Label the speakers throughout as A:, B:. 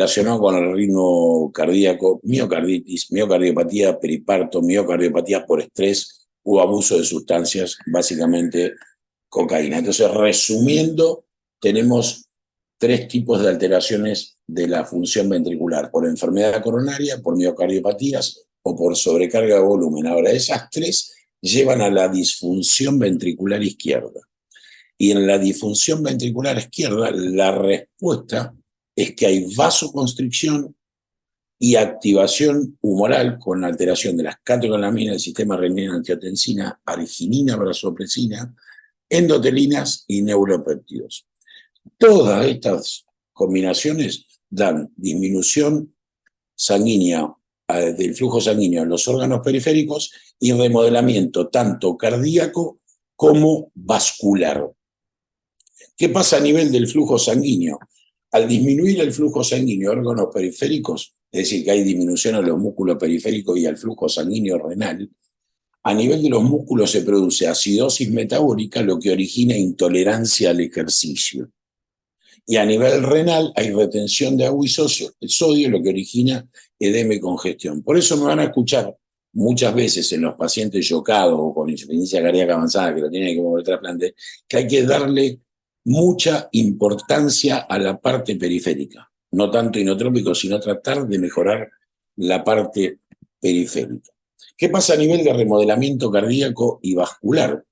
A: relacionado con el ritmo cardíaco, miocarditis, miocardiopatía, periparto, miocardiopatía por estrés o abuso de sustancias, básicamente cocaína. Entonces, resumiendo, tenemos tres tipos de alteraciones de la función ventricular: por enfermedad coronaria, por miocardiopatías o por sobrecarga de volumen. Ahora, esas tres llevan a la disfunción ventricular izquierda. Y en la disfunción ventricular izquierda, la respuesta es que hay vasoconstricción y activación humoral con alteración de las catecolaminas, del sistema renina-angiotensina, arginina, vasopresina, endotelinas y neuropéptidos. Todas estas combinaciones dan disminución sanguínea del flujo sanguíneo en los órganos periféricos y remodelamiento tanto cardíaco como vascular. ¿Qué pasa a nivel del flujo sanguíneo? Al disminuir el flujo sanguíneo a órganos periféricos, es decir, que hay disminución a los músculos periféricos y al flujo sanguíneo renal, a nivel de los músculos se produce acidosis metabólica, lo que origina intolerancia al ejercicio. Y a nivel renal hay retención de agua y sodio, lo que origina edema y congestión. Por eso me van a escuchar muchas veces en los pacientes chocados o con insuficiencia cardíaca avanzada que lo tienen que mover trasplante, que hay que darle mucha importancia a la parte periférica, no tanto inotrópico, sino tratar de mejorar la parte periférica. ¿Qué pasa a nivel de remodelamiento cardíaco y vascular?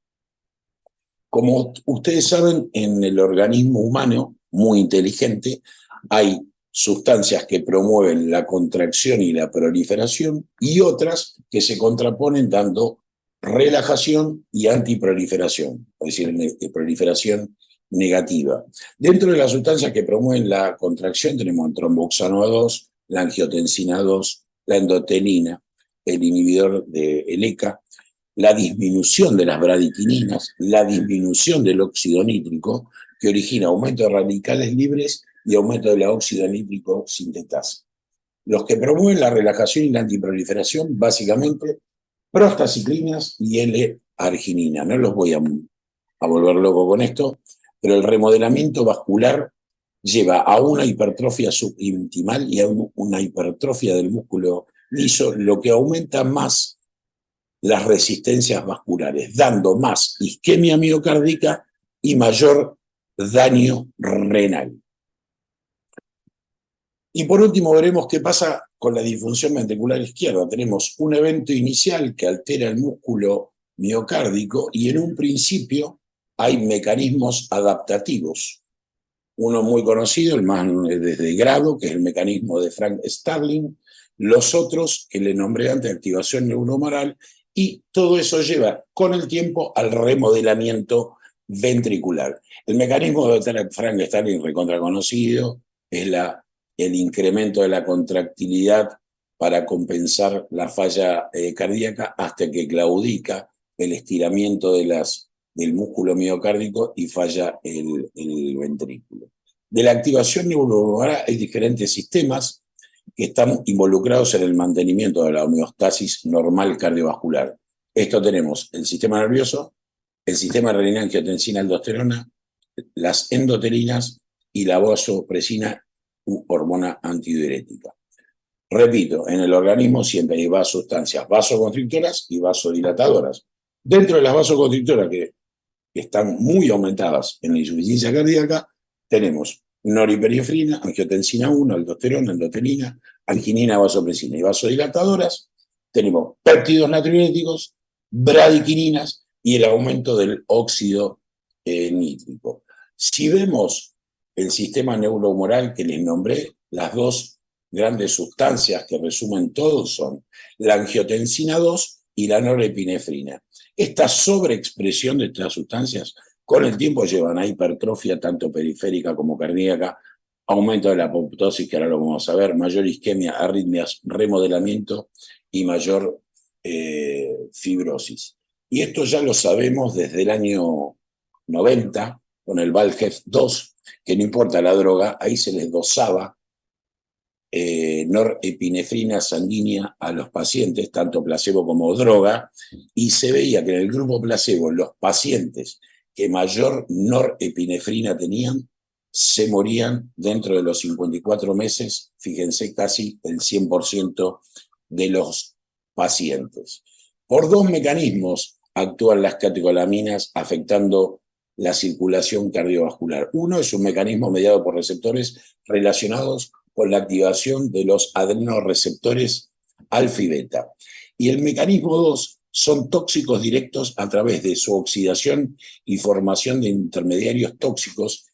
A: Como ustedes saben, en el organismo humano, muy inteligente, hay sustancias que promueven la contracción y la proliferación y otras que se contraponen dando relajación y antiproliferación, es decir, proliferación negativa. Dentro de las sustancias que promueven la contracción tenemos el tromboxano A2, la angiotensina 2, la endotelina, el inhibidor del ECA, la disminución de las bradikininas, la disminución del óxido nítrico, que origina aumento de radicales libres y aumento de la óxido nítrico sintetasa. Los que promueven la relajación y la antiproliferación, básicamente, prostaciclinas y L-arginina. No los voy a volver loco con esto, pero el remodelamiento vascular lleva a una hipertrofia subintimal y a una hipertrofia del músculo liso, lo que aumenta más las resistencias vasculares, dando más isquemia miocárdica y mayor daño renal. Y por último veremos qué pasa con la disfunción ventricular izquierda. Tenemos un evento inicial que altera el músculo miocárdico y en un principio hay mecanismos adaptativos. Uno muy conocido, el más de grado, que es el mecanismo de Frank Starling. Los otros, que le nombré antes, activación neurohumoral, y todo eso lleva con el tiempo al remodelamiento ventricular. El mecanismo de Frank Starling, recontra conocido, es el incremento de la contractilidad para compensar la falla cardíaca hasta que claudica el estiramiento del músculo miocárdico y falla el ventrículo. De la activación neurohumoral hay diferentes sistemas que están involucrados en el mantenimiento de la homeostasis normal cardiovascular. Esto tenemos el sistema nervioso, el sistema renina-angiotensina-aldosterona, las endotelinas y la vasopresina u hormona antidiurética. Repito, en el organismo siempre hay sustancias vasoconstrictoras y vasodilatadoras. Dentro de las vasoconstrictoras, que están muy aumentadas en la insuficiencia cardíaca, tenemos noripinefrina, angiotensina 1, aldosterona, endotelina, arginina, vasopresina. Y vasodilatadoras tenemos péptidos natriuréticos, bradikininas y el aumento del óxido nítrico. Si vemos el sistema neurohumoral que les nombré, las dos grandes sustancias que resumen todo son la angiotensina 2 y la norepinefrina. Esta sobreexpresión de estas sustancias con el tiempo llevan a hipertrofia tanto periférica como cardíaca, aumento de la apoptosis, que ahora lo vamos a ver, mayor isquemia, arritmias, remodelamiento y mayor fibrosis. Y esto ya lo sabemos desde el año 90 con el Valgef-2, que no importa la droga, ahí se les dosaba norepinefrina sanguínea a los pacientes, tanto placebo como droga, y se veía que en el grupo placebo, los pacientes que mayor norepinefrina tenían, se morían dentro de los 54 meses, fíjense, casi el 100% de los pacientes. Por dos mecanismos actúan las catecolaminas afectando la circulación cardiovascular. Uno es un mecanismo mediado por receptores relacionados con la activación de los adrenoreceptores alfa y beta. Y el mecanismo 2 son tóxicos directos a través de su oxidación y formación de intermediarios tóxicos,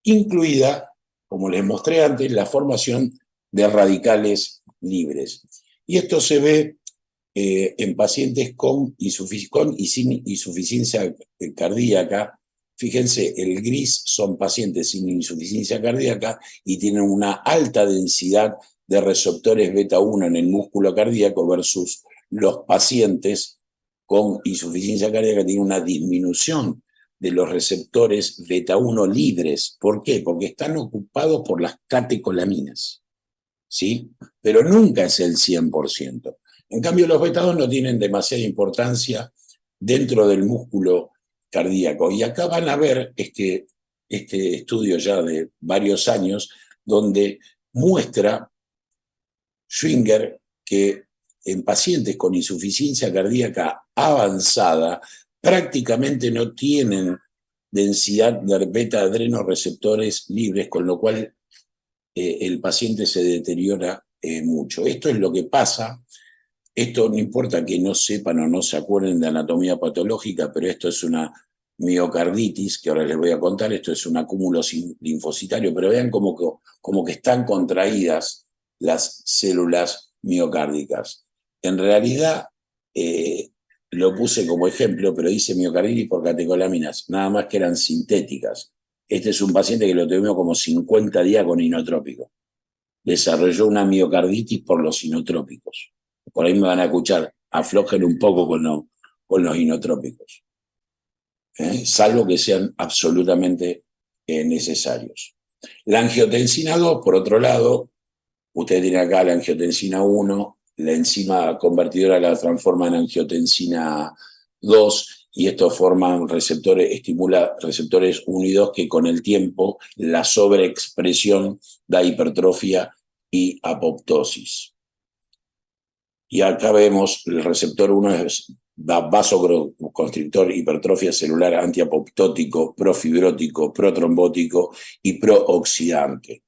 A: incluida, como les mostré antes, la formación de radicales libres. Y esto se ve en pacientes con y sin insuficiencia cardíaca. Fíjense, el gris son pacientes sin insuficiencia cardíaca y tienen una alta densidad de receptores beta 1 en el músculo cardíaco versus los pacientes con insuficiencia cardíaca tienen una disminución de los receptores beta 1 libres. ¿Por qué? Porque están ocupados por las catecolaminas, ¿sí? Pero nunca es el 100%. En cambio, los beta 2 no tienen demasiada importancia dentro del músculo cardíaco. Y acá van a ver este estudio ya de varios años donde muestra Schwinger que en pacientes con insuficiencia cardíaca avanzada prácticamente no tienen densidad de beta-adrenoreceptores libres, con lo cual el paciente se deteriora mucho. Esto es lo que pasa. Esto no importa que no sepan o no se acuerden de anatomía patológica, pero esto es una miocarditis, que ahora les voy a contar. Esto es un acúmulo linfocitario, pero vean como que están contraídas las células miocárdicas. En realidad, lo puse como ejemplo, pero dice miocarditis por catecolaminas, nada más que eran sintéticas. Este es un paciente que lo tuvimos como 50 días con inotrópico. Desarrolló una miocarditis por los inotrópicos. Por ahí me van a escuchar, aflojen un poco con los inotrópicos, salvo que sean absolutamente necesarios. La angiotensina 2, por otro lado, ustedes tienen acá la angiotensina 1, la enzima convertidora la transforma en angiotensina 2 y esto forman receptores, estimula receptores 1 y 2 que con el tiempo la sobreexpresión da hipertrofia y apoptosis. Y acá vemos el receptor 1 es vasoconstrictor, hipertrofia celular, antiapoptótico, profibrótico, protrombótico y prooxidante.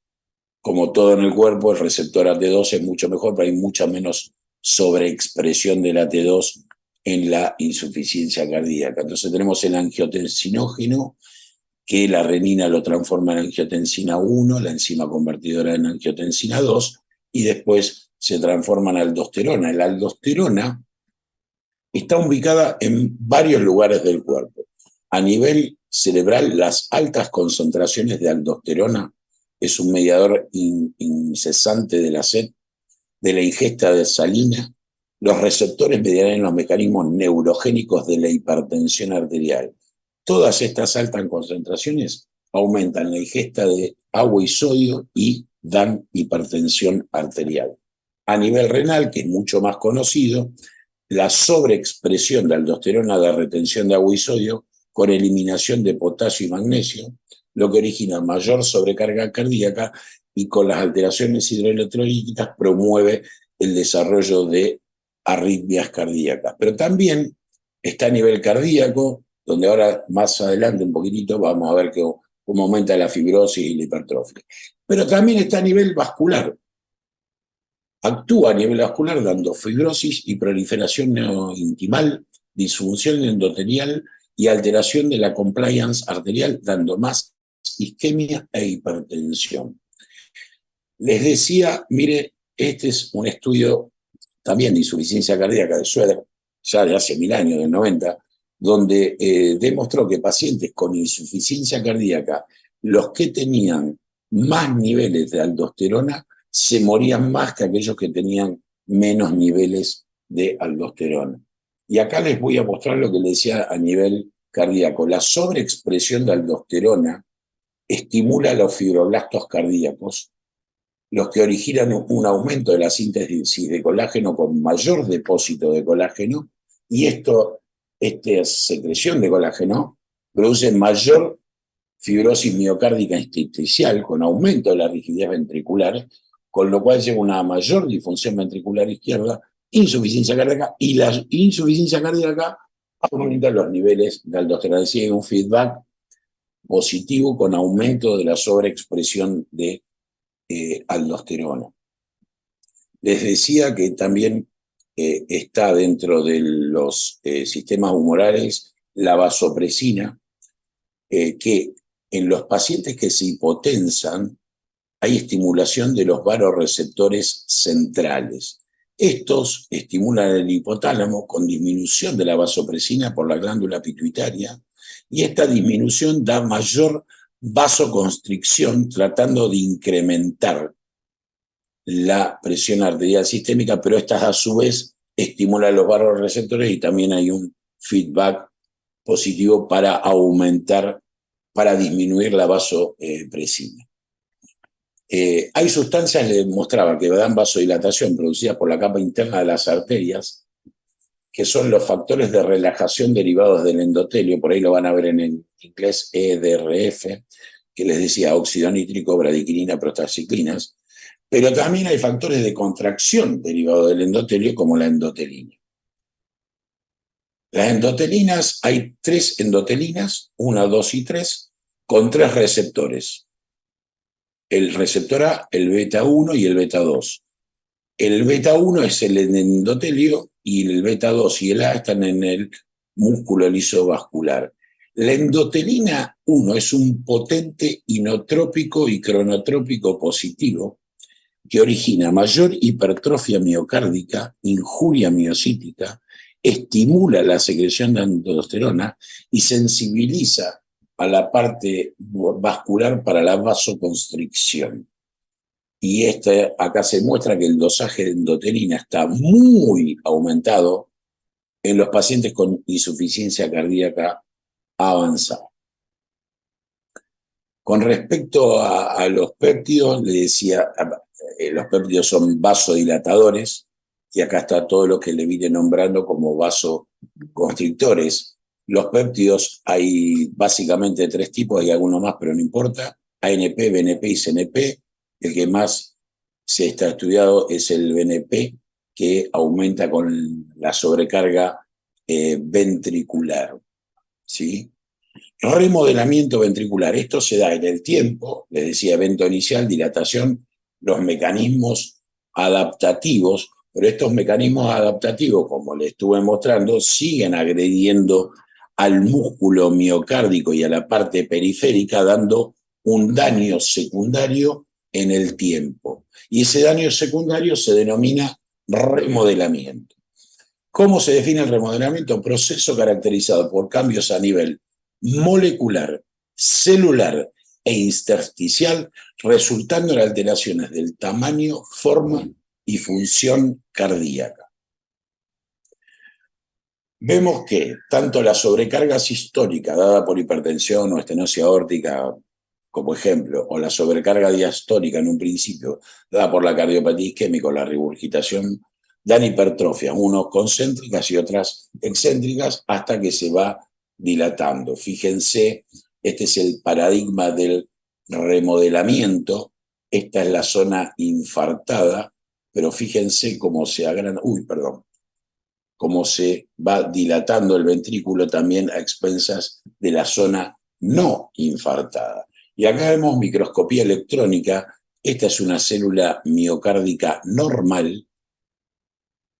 A: Como todo en el cuerpo, el receptor AT2 es mucho mejor, pero hay mucha menos sobreexpresión del AT2 en la insuficiencia cardíaca. Entonces tenemos el angiotensinógeno, que la renina lo transforma en angiotensina 1, la enzima convertidora en angiotensina 2, y después se transforma en aldosterona. La aldosterona está ubicada en varios lugares del cuerpo. A nivel cerebral, las altas concentraciones de aldosterona es un mediador incesante de la sed, de la ingesta de salina. Los receptores mediarán los mecanismos neurogénicos de la hipertensión arterial. Todas estas altas concentraciones aumentan la ingesta de agua y sodio y dan hipertensión arterial. A nivel renal, que es mucho más conocido, la sobreexpresión de aldosterona da retención de agua y sodio con eliminación de potasio y magnesio, lo que origina mayor sobrecarga cardíaca y con las alteraciones hidroelectrolíticas promueve el desarrollo de arritmias cardíacas. Pero también está a nivel cardíaco, donde ahora más adelante un poquitito vamos a ver cómo aumenta la fibrosis y la hipertrofia. Pero también está a nivel vascular. Actúa a nivel vascular dando fibrosis y proliferación neointimal, disfunción endotelial y alteración de la compliance arterial, dando más isquemia e hipertensión. Les decía, mire, este es un estudio también de insuficiencia cardíaca de Schroeder, ya de hace 1000 años, del 90, donde demostró que pacientes con insuficiencia cardíaca, los que tenían más niveles de aldosterona, se morían más que aquellos que tenían menos niveles de aldosterona. Y acá les voy a mostrar lo que les decía a nivel cardíaco. La sobreexpresión de aldosterona estimula los fibroblastos cardíacos, los que originan un aumento de la síntesis de colágeno con mayor depósito de colágeno, y esta secreción de colágeno produce mayor fibrosis miocárdica intersticial con aumento de la rigidez ventricular, con lo cual lleva una mayor disfunción ventricular izquierda, insuficiencia cardíaca, y la insuficiencia cardíaca aumenta los niveles de aldosterona. Es decir, hay un feedback positivo con aumento de la sobreexpresión de aldosterona. Les decía que también está dentro de los sistemas humorales la vasopresina, que en los pacientes que se hipotensan hay estimulación de los vasoreceptores centrales. Estos estimulan el hipotálamo con disminución de la vasopresina por la glándula pituitaria, y esta disminución da mayor vasoconstricción, tratando de incrementar la presión arterial sistémica, pero estas a su vez estimulan los vasoreceptores y también hay un feedback positivo para aumentar, para disminuir la vasopresina. Hay sustancias, les mostraba, que dan vasodilatación producidas por la capa interna de las arterias, que son los factores de relajación derivados del endotelio, por ahí lo van a ver en el inglés EDRF, que les decía óxido nítrico, bradiquinina, prostacyclinas, pero también hay factores de contracción derivados del endotelio, como la endotelina. Las endotelinas, hay 3 endotelinas, 1, 2 y 3, con 3 receptores. El receptor A, el beta 1 y el beta 2. El beta 1 es el endotelio y el beta 2 y el A están en el músculo liso vascular. La endotelina 1 es un potente inotrópico y cronotrópico positivo que origina mayor hipertrofia miocárdica, injuria miocítica, estimula la secreción de aldosterona y sensibiliza a la parte vascular para la vasoconstricción. Y acá se muestra que el dosaje de endotelina está muy aumentado en los pacientes con insuficiencia cardíaca avanzada. Con respecto a los péptidos, le decía, los péptidos son vasodilatadores, y acá está todo lo que le vine nombrando como vasoconstrictores. Los péptidos hay básicamente 3 tipos, hay algunos más, pero no importa: ANP, BNP y CNP. El que más se está estudiado es el BNP, que aumenta con la sobrecarga ventricular, ¿sí? Remodelamiento ventricular. Esto se da en el tiempo, les decía, evento inicial, dilatación, los mecanismos adaptativos, pero estos mecanismos adaptativos, como les estuve mostrando, siguen agrediendo al músculo miocárdico y a la parte periférica, dando un daño secundario en el tiempo. Y ese daño secundario se denomina remodelamiento. ¿Cómo se define el remodelamiento? Proceso caracterizado por cambios a nivel molecular, celular e intersticial, resultando en alteraciones del tamaño, forma y función cardíaca. Vemos que tanto la sobrecarga sistólica dada por hipertensión o estenosis aórtica, como ejemplo, o la sobrecarga diastólica en un principio dada por la cardiopatía isquémica o la regurgitación, dan hipertrofias, unos concéntricas y otras excéntricas, hasta que se va dilatando. Fíjense, este es el paradigma del remodelamiento. Esta es la zona infartada, pero fíjense cómo se agranda, cómo se va dilatando el ventrículo también a expensas de la zona no infartada. Y acá vemos microscopía electrónica. Esta es una célula miocárdica normal,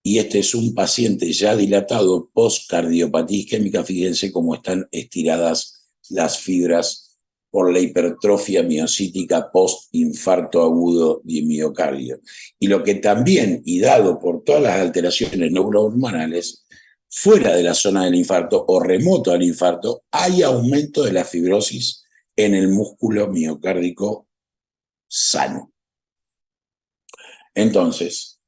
A: y este es un paciente ya dilatado post-cardiopatía isquémica. Fíjense cómo están estiradas las fibras por la hipertrofia miocítica post-infarto agudo de miocardio. Y lo que también, y dado por todas las alteraciones neurohormonales, fuera de la zona del infarto o remoto al infarto, hay aumento de la fibrosis en el músculo miocárdico sano. Entonces,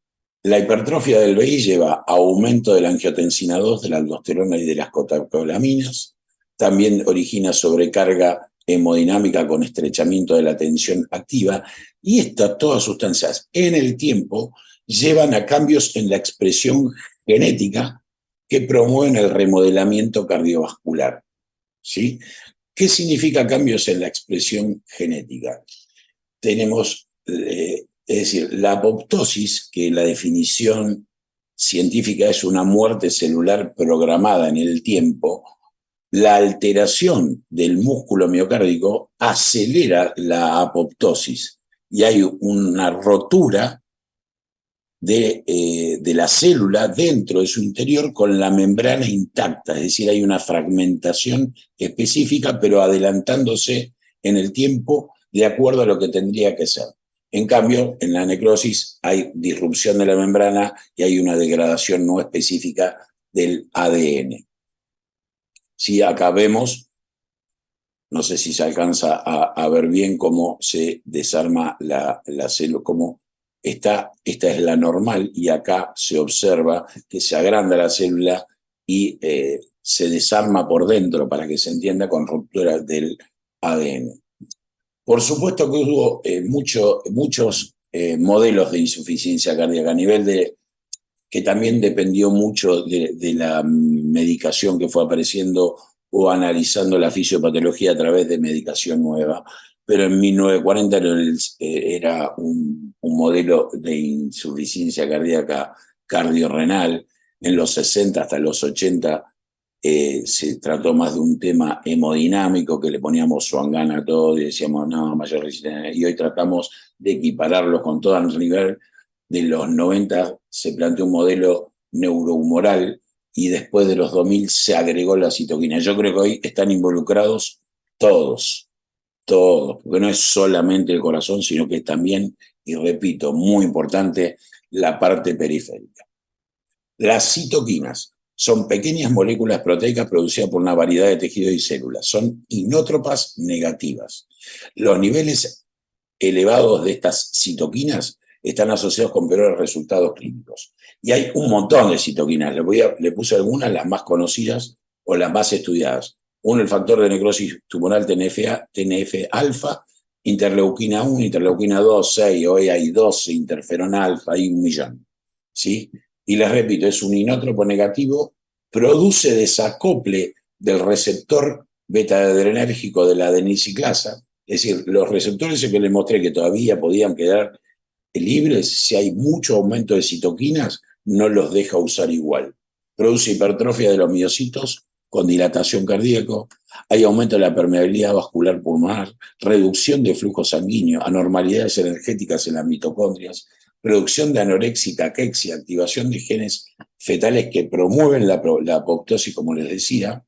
A: la hipertrofia del BI lleva a aumento de la angiotensina 2, de la aldosterona y de las catecolaminas. También origina sobrecarga hemodinámica con estrechamiento de la tensión activa. Y todas sustancias en el tiempo llevan a cambios en la expresión genética que promueven el remodelamiento cardiovascular, ¿sí? ¿Qué significa cambios en la expresión genética? Tenemos, es decir, la apoptosis, que la definición científica es una muerte celular programada en el tiempo. La alteración del músculo miocárdico acelera la apoptosis y hay una rotura de la célula dentro de su interior con la membrana intacta, es decir, hay una fragmentación específica, pero adelantándose en el tiempo de acuerdo a lo que tendría que ser. En cambio, en la necrosis hay disrupción de la membrana y hay una degradación no específica del ADN. Si acá vemos, no sé si se alcanza a ver bien cómo se desarma la célula, cómo esta es la normal, y acá se observa que se agranda la célula y se desarma por dentro, para que se entienda, con ruptura del ADN. Por supuesto que hubo muchos modelos de insuficiencia cardíaca a nivel que también dependió mucho de la medicación que fue apareciendo o analizando la fisiopatología a través de medicación nueva. Pero en 1940 era un modelo de insuficiencia cardíaca cardiorrenal. En los 60 hasta los 80 se trató más de un tema hemodinámico, que le poníamos Swan-Ganz a todo y decíamos, no, mayor resistencia. Y hoy tratamos de equipararlo con todo el nivel. De los 90 se planteó un modelo neurohumoral y después de los 2000 se agregó la citoquina. Yo creo que hoy están involucrados todos, porque no es solamente el corazón, sino que también, y repito, muy importante, la parte periférica. Las citoquinas son pequeñas moléculas proteicas producidas por una variedad de tejidos y células. Son inótropas negativas. Los niveles elevados de estas citoquinas están asociados con peores resultados clínicos. Y hay un montón de citoquinas. Le puse algunas, las más conocidas o las más estudiadas. Uno, el factor de necrosis tumoral TNF-alfa, interleuquina 1, interleuquina 2, 6, hoy hay 12, interferón alfa, hay 1.000.000. ¿Sí? Y les repito, es un inótropo negativo, produce desacople del receptor beta-adrenérgico de la adeniciclasa. Es decir, los receptores que les mostré que todavía podían quedar libres, si hay mucho aumento de citoquinas, no los deja usar igual. Produce hipertrofia de los miocitos con dilatación cardíaca, hay aumento de la permeabilidad vascular pulmonar, reducción de flujo sanguíneo, anormalidades energéticas en las mitocondrias, producción de anorexia y caquexia, activación de genes fetales que promueven la apoptosis, como les decía,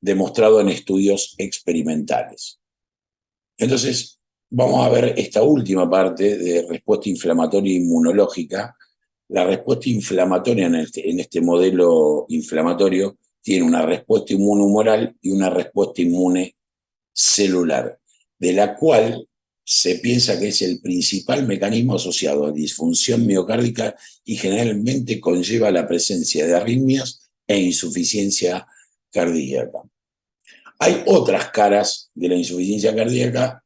A: demostrado en estudios experimentales. Entonces, vamos a ver esta última parte de respuesta inflamatoria inmunológica. La respuesta inflamatoria en este modelo inflamatorio tiene una respuesta inmunohumoral y una respuesta inmune celular, de la cual se piensa que es el principal mecanismo asociado a disfunción miocárdica y generalmente conlleva la presencia de arritmias e insuficiencia cardíaca. Hay otras caras de la insuficiencia cardíaca,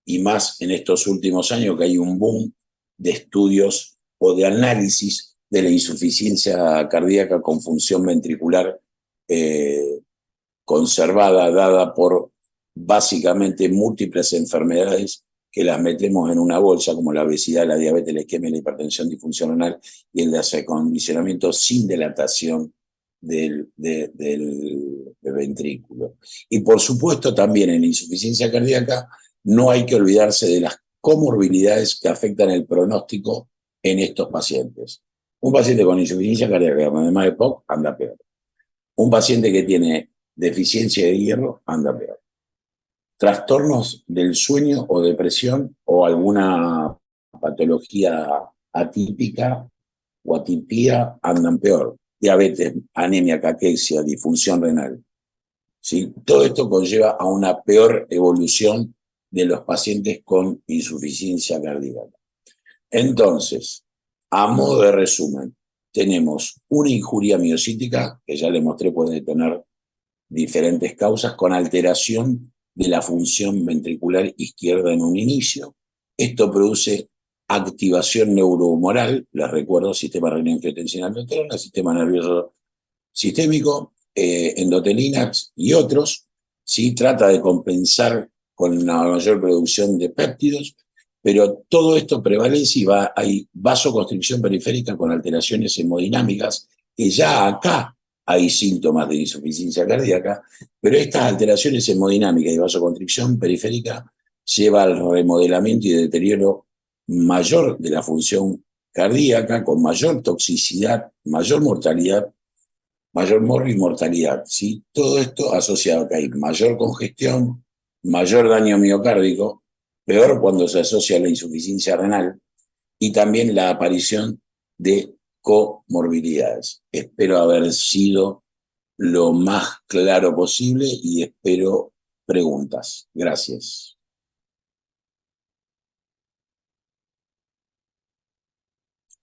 A: y más en estos últimos años, que hay un boom de estudios o de análisis de la insuficiencia cardíaca con función ventricular conservada, dada por básicamente múltiples enfermedades que las metemos en una bolsa, como la obesidad, la diabetes, la isquemia, la hipertensión, disfunción renal y el desacondicionamiento sin dilatación del ventrículo. Y por supuesto también en la insuficiencia cardíaca no hay que olvidarse de las comorbilidades que afectan el pronóstico en estos pacientes. Un paciente con insuficiencia cardíaca, además de POC, anda peor. Un paciente que tiene deficiencia de hierro, anda peor. Trastornos del sueño o depresión o alguna patología atípica o atipía andan peor. Diabetes, anemia, caquexia, disfunción renal. ¿Sí? Todo esto conlleva a una peor evolución de los pacientes con insuficiencia cardíaca. Entonces, a modo de resumen, tenemos una injuria miocítica, que ya les mostré puede tener diferentes causas, con alteración de la función ventricular izquierda en un inicio. Esto produce activación neurohumoral, les recuerdo, sistema renina-angiotensina aldosterona, sistema nervioso sistémico, endotelinas y otros, ¿sí? Trata de compensar con una mayor producción de péptidos, pero todo esto prevalece y hay vasoconstricción periférica con alteraciones hemodinámicas, que ya acá hay síntomas de insuficiencia cardíaca, pero estas alteraciones hemodinámicas y vasoconstricción periférica lleva al remodelamiento y deterioro mayor de la función cardíaca, con mayor toxicidad, mayor mortalidad, mayor y mortalidad. ¿Sí? Todo esto asociado a que hay mayor congestión, mayor daño miocárdico, peor cuando se asocia a la insuficiencia renal y también la aparición de comorbilidades. Espero haber sido lo más claro posible y espero preguntas. Gracias.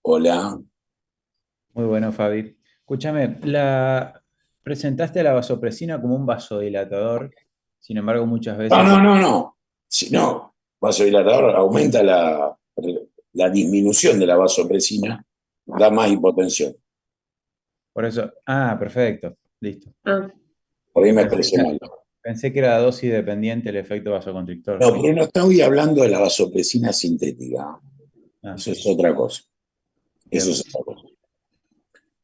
A: Hola.
B: Muy bueno, Fabi. Escúchame, presentaste la vasopresina como un vasodilatador, sin embargo, muchas
A: No,
B: veces,
A: no, no, no. Si no, vasodilatador aumenta la disminución de la vasopresina, da más hipotensión.
B: por eso, perfecto, listo.
C: Ah,
A: Por ahí me
B: Pensé
A: expresé
B: que,
A: mal.
B: pensé que era dosis dependiente el efecto vasoconstrictor,
A: No, pero
B: listo.
A: no estoy hablando de la vasopresina sintética. Eso es otra cosa. Eso es
B: Bien,
A: otra cosa.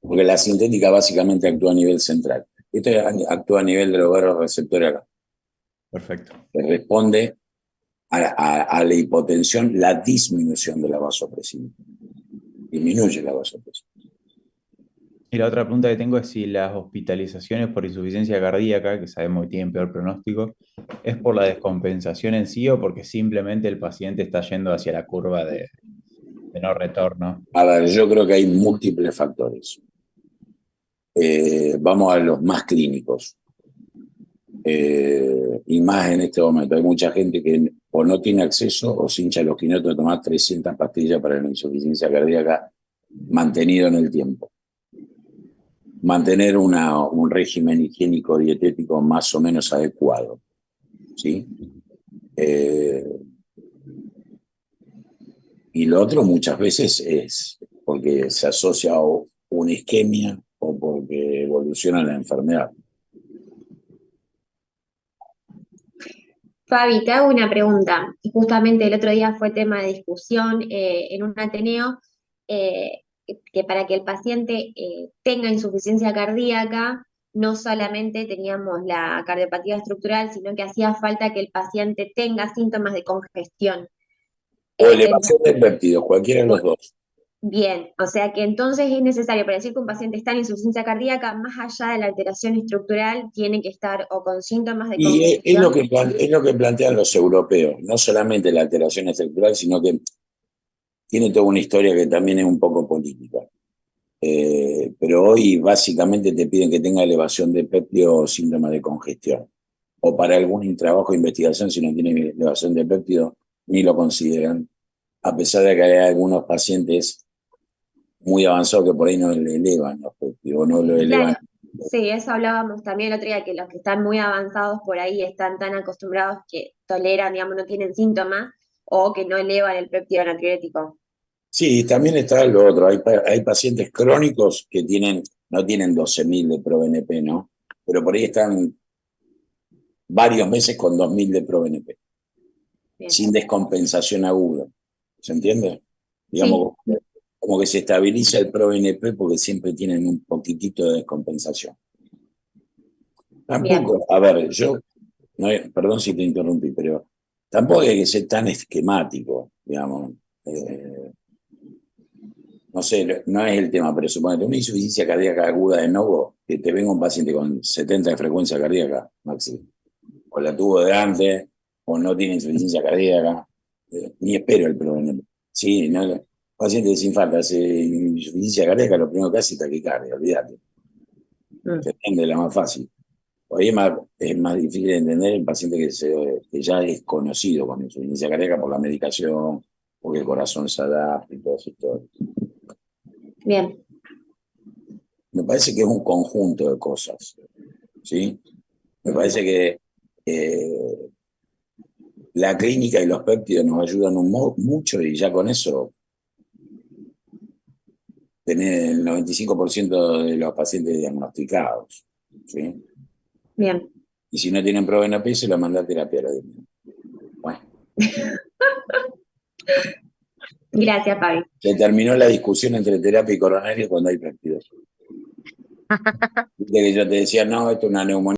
A: Porque la sintética básicamente actúa a nivel central. Esto actúa a nivel de los vasos receptores acá.
B: perfecto.
A: Que responde a la hipotensión, la disminución de la vasopresina. Disminuye la vasopresina.
B: Y la otra pregunta que tengo es si las hospitalizaciones por insuficiencia cardíaca, que sabemos que tienen peor pronóstico, ¿es por la descompensación en sí o porque simplemente el paciente está yendo hacia la curva de no retorno?
A: A ver, yo creo que hay múltiples factores. Vamos a los más clínicos. Y más en este momento. Hay mucha gente que o no tiene acceso o se hincha los quinetos de tomar 300 pastillas para la insuficiencia cardíaca mantenido en el tiempo. Mantener un régimen higiénico dietético más o menos adecuado. ¿Sí? Eh, y lo otro muchas veces es porque se asocia a una isquemia o porque evoluciona la enfermedad.
C: Fabi, te hago una pregunta. Justamente el otro día fue tema de discusión en un Ateneo que para que el paciente tenga insuficiencia cardíaca, no solamente teníamos la cardiopatía estructural, sino que hacía falta que el paciente tenga síntomas de congestión.
A: O elevación
C: Entonces,
A: de péptidos, cualquiera de los dos.
C: bien, o sea que entonces es necesario, para decir que un paciente está en insuficiencia cardíaca, más allá de la alteración estructural, tiene que estar o con síntomas de
A: Y es lo
C: congestión.
A: es lo que plantean los europeos, no solamente la alteración estructural, sino que tiene toda una historia que también es un poco política. Pero hoy básicamente te piden que tenga elevación de péptido o síndrome de congestión. O para algún trabajo de investigación, si no tiene elevación de péptido, ni lo consideran. A pesar de que hay algunos pacientes muy avanzados que por ahí no le elevan los péptidos, o no lo elevan.
C: Claro, sí, eso hablábamos también el otro día, que los que están muy avanzados por ahí están tan acostumbrados que toleran, digamos, no tienen síntomas o que no elevan el péptido natriurético.
A: Sí, también está lo otro. Hay pacientes crónicos que no tienen 12.000 de ProBNP, ¿no? Pero por ahí están varios meses con 2.000 de ProBNP,
C: Bien.
A: sin descompensación aguda. ¿Se entiende?
C: Sí,
A: Digamos, como que se estabiliza el ProBNP porque siempre tienen un poquitito de descompensación.
C: bien,
A: Tampoco, a ver, no, perdón si te interrumpí, pero tampoco hay que ser tan esquemático, digamos. No sé, no es el tema, pero suponete una insuficiencia cardíaca aguda de nuevo, que te venga un paciente con 70 de frecuencia cardíaca, Maxi, o la tuvo de antes, o no tiene insuficiencia cardíaca, ni espero el problema. Sí, no, el paciente desinfarta, hace insuficiencia cardíaca, lo primero que hace es taquicardia, olvídate.
C: mm,
A: Se entiende la más fácil. Hoy es más difícil de entender el paciente que ya es conocido con insuficiencia cardíaca por la medicación, porque el corazón se adapta y todo eso.
C: bien,
A: Me parece que es un conjunto de cosas, ¿sí? Me parece que la clínica y los péptidos nos ayudan mucho y ya con eso tener el 95% de los pacientes diagnosticados, ¿sí?
C: bien.
A: Y si no tienen prueba en APS, la manda a terapia. Bueno.
C: Gracias, Fabi.
A: Se terminó la discusión entre terapia y coronario cuando hay prácticas. Viste que yo te decía, no, esto es una neumonía.